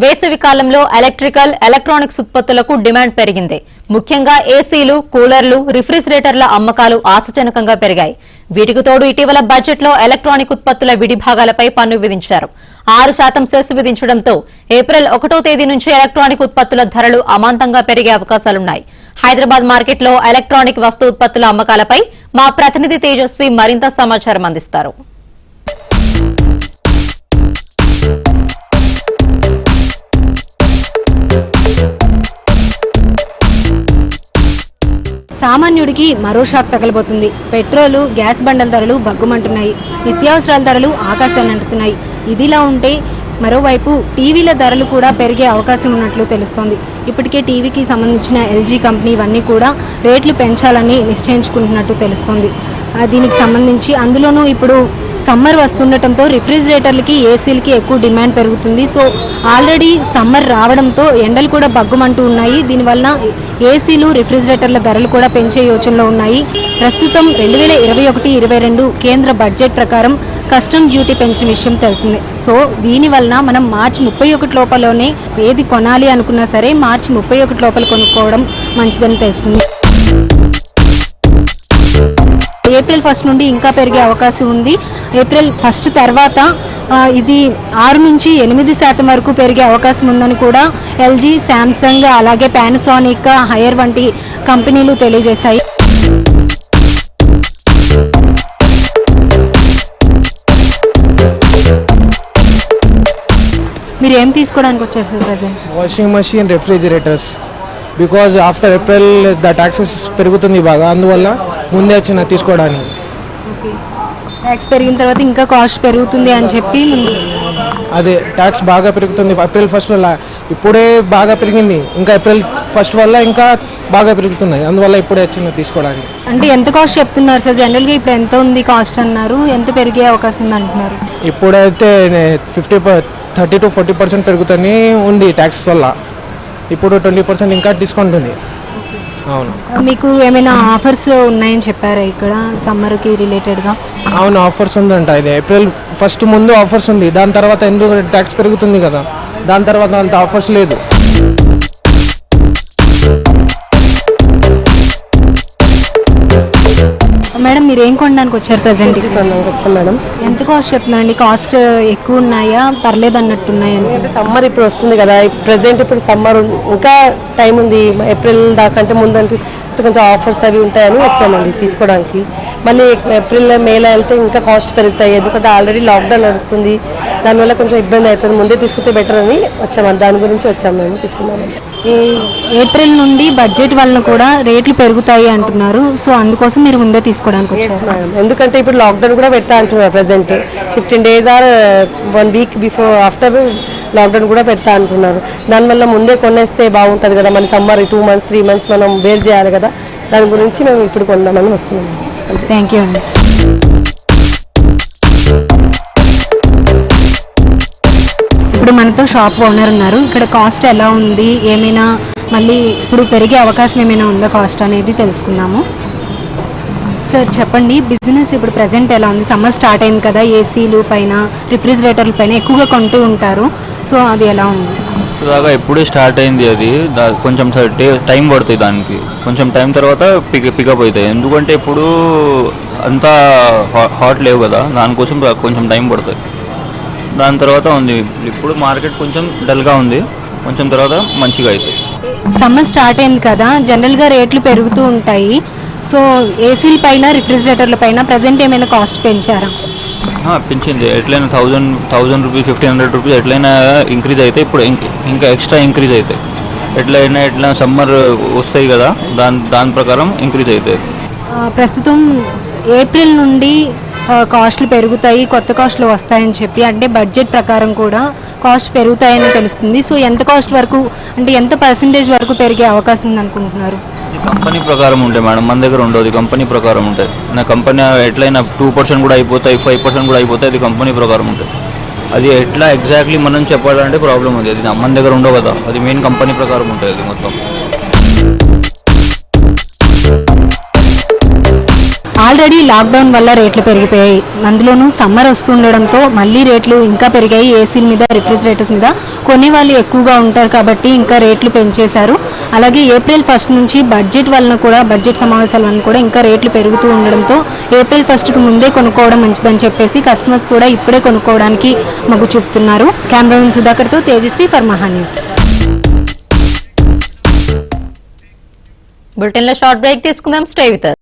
వేసవి కాలంలో electrical electronics ఉత్పత్తులకు డిమాండ్ పెరిగింది. ముఖ్యంగా ఏసీలు, కూలర్లు, రిఫ్రిజిరేటర్ల అమ్మకాలు ఆశాజనకంగా పెరిగాయి. వీటికి తోడు ఇటీవల బడ్జెట్లో ఎలక్ట్రానిక్ ఉత్పత్తుల విడిభాగాలపై పన్ను విధించారు. 6% సెస్ విధించడంతో ఏప్రిల్ 1వ తేదీ నుంచి ఎలక్ట్రానిక్ ఉత్పత్తుల ధరలు అమాంతంగా పెరిగే అవకాశాలున్నాయి. హైదరాబాద్ మార్కెట్లో ఎలక్ట్రానిక్ వస్తు ఉత్పత్తుల అమ్మకాలపై మా ప్రతినిధి తేజస్వి మరింత సమాచారం అందిస్తారు. సామాన్యుడికి మరో షాక్ తగలబోతుంది. పెట్రోలు, గ్యాస్ బండల ధరలు భగ్గుమంటున్నాయి. నిత్యావసరాల ధరలు ఆకాశాన్ని అంటున్నాయి. ఇదిలా ఉంటే మరోవైపు టీవీల ధరలు కూడా పెరిగే అవకాశం ఉన్నట్లు తెలుస్తోంది. ఇప్పటికే టీవీకి సంబంధించిన ఎల్జీ కంపెనీ ఇవన్నీ కూడా రేట్లు పెంచాలని నిశ్చయించుకుంటున్నట్టు తెలుస్తోంది. దీనికి సంబంధించి అందులోనూ ఇప్పుడు సమ్మర్ వస్తుండటంతో రిఫ్రిజిరేటర్లకి, ఏసీలకి ఎక్కువ డిమాండ్ పెరుగుతుంది. సో ఆల్రెడీ సమ్మర్ రావడంతో ఎండలు కూడా భగ్గుమంటూ ఉన్నాయి. దీనివల్ల ఏసీలు, రిఫ్రిజిరేటర్ల ధరలు కూడా పెంచే యోచనలో ఉన్నాయి. ప్రస్తుతం 2021-22 కేంద్ర బడ్జెట్ ప్రకారం కస్టమ్ డ్యూటీ పెంచిన విషయం తెలిసిందే. సో దీనివలన మనం మార్చి 31 లోపలనే ఏది కొనాలి అనుకున్నా సరే మార్చి 31 లోపల కొనుక్కోవడం మంచిదని తెలిసింది. ఏప్రిల్ 1 నుండి ఇంకా పెరిగే అవకాశం ఉంది. ఏప్రిల్ 1 తర్వాత ఇది 6 నుంచి 8% వరకు పెరిగే అవకాశం ఉందని కూడా ఎల్జీ, శాంసంగ్, అలాగే పానాసోనిక్, హైయర్ వంటి కంపెనీలు తెలియజేశాయి. మీరు ఏం తీసుకోవడానికి వచ్చేసారు present? Washing machine, refrigerators. Because after April the taxes పెరుగుతుంది బాగా, అందువల్ల ముందే వచ్చిన తీసుకోవడానికి. ట్యాక్స్ పెరిగిన తర్వాత ఇంకా కాస్ట్ పెరుగుతుంది అని చెప్పి అదే ట్యాక్స్ బాగా పెరుగుతుంది ఏప్రిల్ 1 వల్ల. ఇప్పుడే బాగా పెరిగింది, ఇంకా ఏప్రిల్ 1 వల్ల ఇంకా బాగా పెరుగుతున్నాయి, అందువల్ల ఇప్పుడే వచ్చిన తీసుకోవడానికి. అంటే ఎంత కాస్ట్ చెప్తున్నారు సార్? జనరల్గా ఇప్పుడు ఎంత ఉంది కాస్ట్ అన్నారు, ఎంత పెరిగే అవకాశం ఉంది అంటున్నారు? ఇప్పుడైతే 30 to 40% పెరుగుతూనే ఉంది ట్యాక్స్ వల్ల. ఇప్పుడు 20% ఇంకా డిస్కౌంట్ ఉంది. అవును. మీకు ఏమైనా ఆఫర్స్ ఉన్నాయని చెప్పారా ఇక్కడ సమ్మర్కి రిలేటెడ్గా? అవును, ఆఫర్స్ ఉందంట. ఇది ఏప్రిల్ 1 ముందు ఆఫర్స్ ఉంది, దాని తర్వాత ఎందుకు ట్యాక్స్ పెరుగుతుంది కదా, దాని తర్వాత అంత ఆఫర్స్ లేదు. మేడం, మీరు ఏం కొనడానికి వచ్చారు ప్రజెంట్? వచ్చాం మేడం. ఎంత కాస్ట్ చెప్తున్నారండి? కాస్ట్ ఎక్కువ ఉన్నాయా, పర్లేదు అన్నట్టున్నాయా? సమ్మర్ ఇప్పుడు వస్తుంది కదా, ప్రజెంట్ ఇప్పుడు సమ్మర్ ఇంకా టైం ఉంది, ఏప్రిల్ దాకా అంటే ముందంటే కొంచెం ఆఫర్స్ అవి ఉంటాయని వచ్చామండి తీసుకోవడానికి. మళ్ళీ ఏప్రిల్, మేలో వెళ్తే ఇంకా కాస్ట్ పెరుగుతాయి, ఎందుకంటే ఆల్రెడీ లాక్డౌన్ నడుస్తుంది, దానివల్ల కొంచెం ఇబ్బంది అవుతుంది. ముందే తీసుకుంటే బెటర్ అని వచ్చామని, దాని గురించి వచ్చాము మేము తీసుకున్నామని. ఏప్రిల్ నుండి బడ్జెట్ వలన కూడా రేట్లు పెరుగుతాయి అంటున్నారు. సో అందుకోసం మీరు ముందే తీసుకోవడానికి వచ్చారు? ఎందుకంటే ఇప్పుడు లాక్డౌన్ కూడా పెడతా అంటున్నారు. Present 15 days or 1 week before after lockdown కూడా పెడతా అంటున్నారు. దానివల్ల ముందే కొనేస్తే బాగుంటుంది కదా, మన సమ్మర్ 2 months 3 months మనం బేర్ చేయాలి కదా, దాని గురించి మేము ఇప్పుడు కొందామని వస్తున్నాం. థ్యాంక్ యూ అండి. ఇప్పుడు మనతో షాప్ ఓనర్ ఉన్నారు. ఇక్కడ కాస్ట్ ఎలా ఉంది, ఏమైనా మళ్ళీ ఇప్పుడు పెరిగే అవకాశం ఏమైనా ఉందా కాస్ట్ అనేది తెలుసుకుందాము. సార్ చెప్పండి, బిజినెస్ ఇప్పుడు ప్రజెంట్ ఎలా ఉంది? సమ్మర్ స్టార్ట్ అయింది కదా, ఏసీలు పైన, రిఫ్రిజిరేటర్ల పైన ఎక్కువగా కొంటూ ఉంటారు. సో అది ఎలా ఉంది? దాకా ఎప్పుడే స్టార్ట్ అయింది, అది కొంచెం టైం పడుతుంది, దానికి కొంచెం టైం తర్వాత పికప్ అవుతాయి. ఎందుకంటే ఇప్పుడు అంతా హాట్ లేవు కదా, దానికోసం కొంచెం టైం పడుతుంది. దాని తర్వాత ఉంది, ఇప్పుడు మార్కెట్ కొంచెం డల్గా ఉంది, కొంచెం తర్వాత మంచిగా అవుతాయి. సమ్మర్ స్టార్ట్ అయింది కదా, జనరల్గా రేట్లు పెరుగుతూ ఉంటాయి. సో ఏసీల పైన, రిఫ్రిజిరేటర్ల పైన ప్రజెంట్ ఏమైనా కాస్ట్ పెంచారా? పెంచింది. ఎట్లయినా 1000 రూపీస్, 1500 రూపీస్ ఎట్లయినా ఇంక్రీజ్ అయితే, ఇప్పుడు ఇంకా ఎక్స్ట్రా ఇంక్రీజ్ అవుతాయి. ఎట్లా సమ్మర్ వస్తాయి కదా, దాని ప్రకారం ఇంక్రీజ్ అవుతాయి. ప్రస్తుతం ఏప్రిల్ నుండి కాస్ట్లు పెరుగుతాయి, కొత్త కాస్ట్లు వస్తాయని చెప్పి, అంటే బడ్జెట్ ప్రకారం కూడా కాస్ట్ పెరుగుతాయని తెలుస్తుంది. సో ఎంత కాస్ట్ వరకు, అంటే ఎంత పర్సెంటేజ్ వరకు పెరిగే అవకాశం ఉంది అనుకుంటున్నారు? కంపెనీ ప్రకారం ఉంటాయి మేడం, మన దగ్గర ఉండదు, కంపెనీ ప్రకారం ఉంటాయి. నా కంపెనీ ఎట్లయినా 2% కూడా అయిపోతాయి, 5% కూడా అయిపోతాయి, అది కంపెనీ ప్రకారం ఉంటాయి. అది ఎట్లా ఎగ్జాక్ట్లీ మనం చెప్పాలంటే ప్రాబ్లం ఉంది, అది మన దగ్గర ఉండవు కదా, అది మెయిన్ కంపెనీ ప్రకారం ఉంటుంది అది మొత్తం. ఆల్రెడీ లాక్డౌన్ వల్ల రేట్లు పెరిగిపోయాయి. అందులోనూ సమ్మర్ వస్తుండడంతో మళ్ళీ రేట్లు ఇంకా పెరిగాయి. ఏసీల మీద, రిఫ్రిజిరేటర్స్ మీద కొన్ని వాళ్ళు ఎక్కువగా ఉంటారు కాబట్టి ఇంకా రేట్లు పెంచేశారు. అలాగే ఏప్రిల్ 1 నుంచి బడ్జెట్ వలన కూడా, బడ్జెట్ సమావేశాల వలన కూడా ఇంకా రేట్లు పెరుగుతూ ఉండడంతో ఏప్రిల్ 1కి ముందే కొనుక్కోవడం మంచిదని చెప్పేసి కస్టమర్స్ కూడా ఇప్పుడే కొనుక్కోవడానికి మొగ్గు చూపుతున్నారు. కెమెరామెన్ సుధాకర్తో తేజస్వి ఫర్ మహా న్యూస్. బులెటిన్ లో షార్ట్ బ్రేక్ తీసుకుందాం. Stay with us.